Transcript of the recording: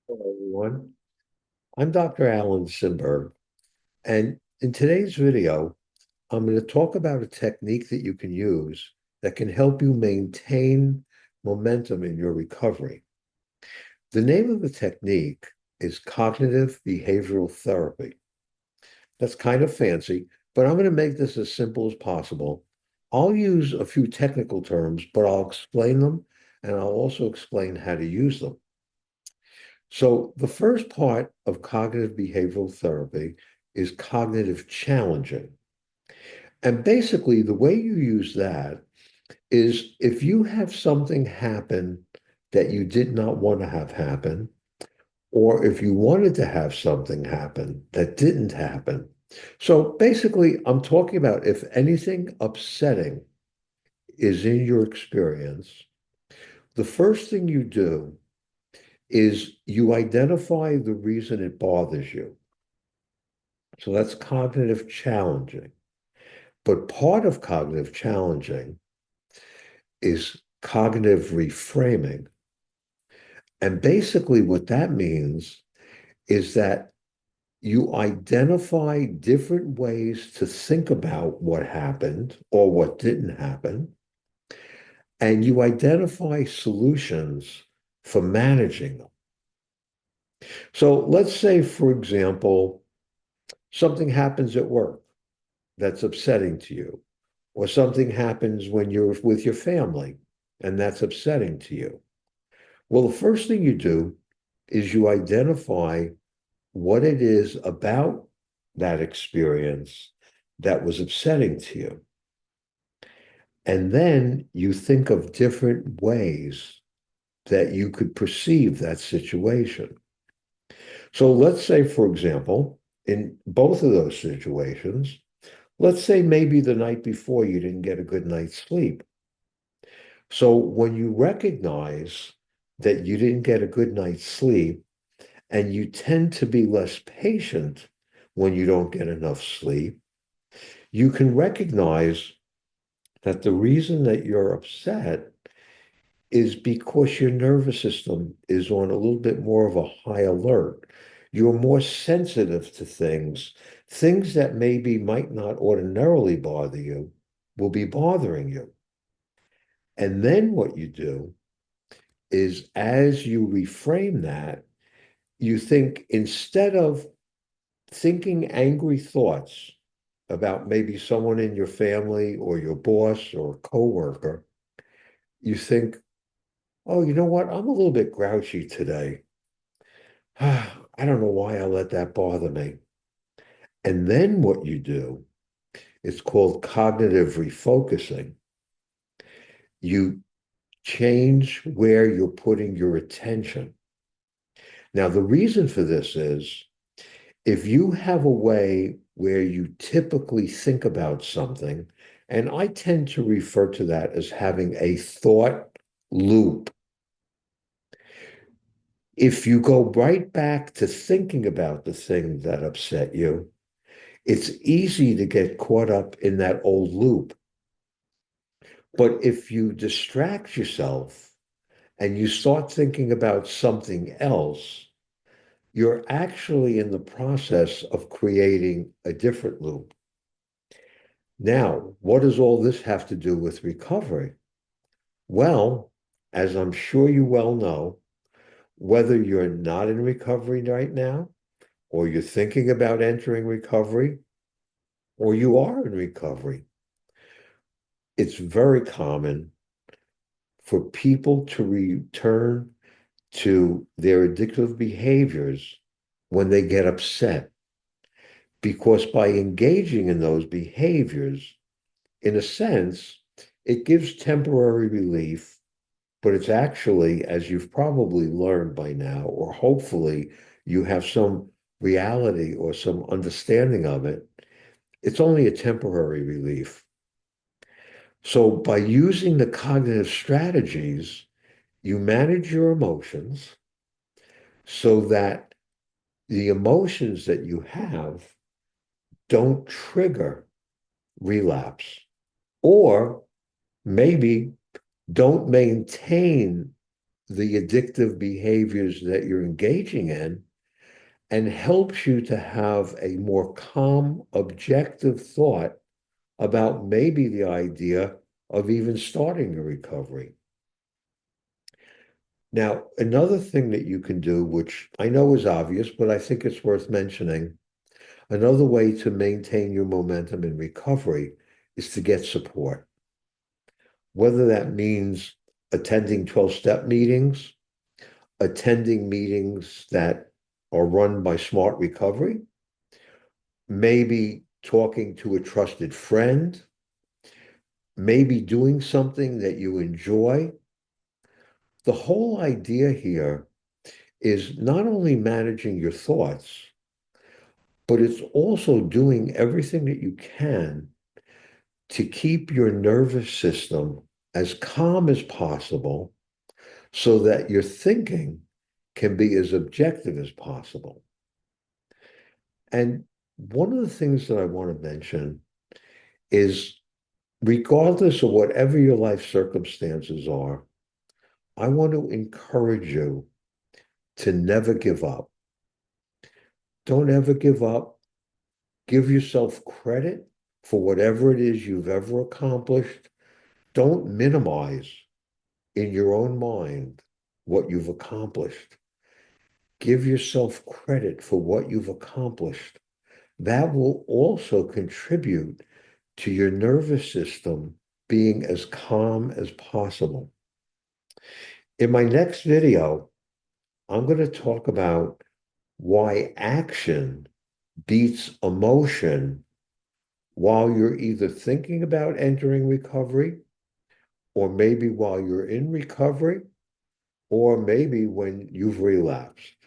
Hello, everyone. I'm Dr. Alan Simberg, and in today's video, I'm going to talk about a technique that you can use that can help you maintain momentum in your recovery. The name of the technique is cognitive behavioral therapy. That's kind of fancy, but I'm going to make this as simple as possible. I'll use a few technical terms, but I'll explain them and I'll also explain how to use them. So, the first part of cognitive behavioral therapy is cognitive challenging. And basically, the way you use that is if you have something happen that you did not want to have happen, or if you wanted to have something happen that didn't happen. So, basically, I'm talking about if anything upsetting is in your experience, the first thing you do is you identify the reason it bothers you. So that's cognitive challenging. But part of cognitive challenging is cognitive reframing. And basically, what that means is that you identify different ways to think about what happened or what didn't happen, and you identify solutions for managing them. So let's say, for example, something happens at work that's upsetting to you, or something happens when you're with your family and that's upsetting to you. Well, the first thing you do is you identify what it is about that experience that was upsetting to you. And then you think of different ways that you could perceive that situation. So let's say, for example, in both of those situations, let's say maybe the night before you didn't get a good night's sleep. So when you recognize that you didn't get a good night's sleep and you tend to be less patient when you don't get enough sleep, you can recognize that the reason that you're upset is because your nervous system is on a little bit more of a high alert. You're more sensitive to things. Things that maybe might not ordinarily bother you will be bothering you. And then what you do is as you reframe that, you think instead of thinking angry thoughts about maybe someone in your family or your boss or coworker, you think, oh, you know what? I'm a little bit grouchy today. I don't know why I let that bother me. And then what you do, it's called cognitive refocusing. You change where you're putting your attention. Now, the reason for this is if you have a way where you typically think about something, and I tend to refer to that as having a thought loop. If you go right back to thinking about the thing that upset you, it's easy to get caught up in that old loop. But if you distract yourself and you start thinking about something else, you're actually in the process of creating a different loop. Now, what does all this have to do with recovery? Well, as I'm sure you well know, whether you're not in recovery right now, or you're thinking about entering recovery, or you are in recovery, it's very common for people to return to their addictive behaviors when they get upset. Because by engaging in those behaviors, in a sense, it gives temporary relief, but it's actually, as you've probably learned by now, or hopefully you have some reality or some understanding of it, it's only a temporary relief. So by using the cognitive strategies, you manage your emotions so that the emotions that you have don't trigger relapse or maybe don't maintain the addictive behaviors that you're engaging in and helps you to have a more calm, objective thought about maybe the idea of even starting a recovery. Now, another thing that you can do, which I know is obvious, but I think it's worth mentioning, another way to maintain your momentum in recovery is to get support. Whether that means attending 12-step meetings, attending meetings that are run by Smart Recovery, maybe talking to a trusted friend, maybe doing something that you enjoy. The whole idea here is not only managing your thoughts, but it's also doing everything that you can to keep your nervous system as calm as possible so that your thinking can be as objective as possible. And one of the things that I want to mention is, regardless of whatever your life circumstances are, I want to encourage you to never give up. Don't ever give up. Give yourself credit for whatever it is you've ever accomplished. Don't minimize in your own mind what you've accomplished. Give yourself credit for what you've accomplished. That will also contribute to your nervous system being as calm as possible. In my next video, I'm going to talk about why action beats emotion while you're either thinking about entering recovery, or maybe while you're in recovery, or maybe when you've relapsed.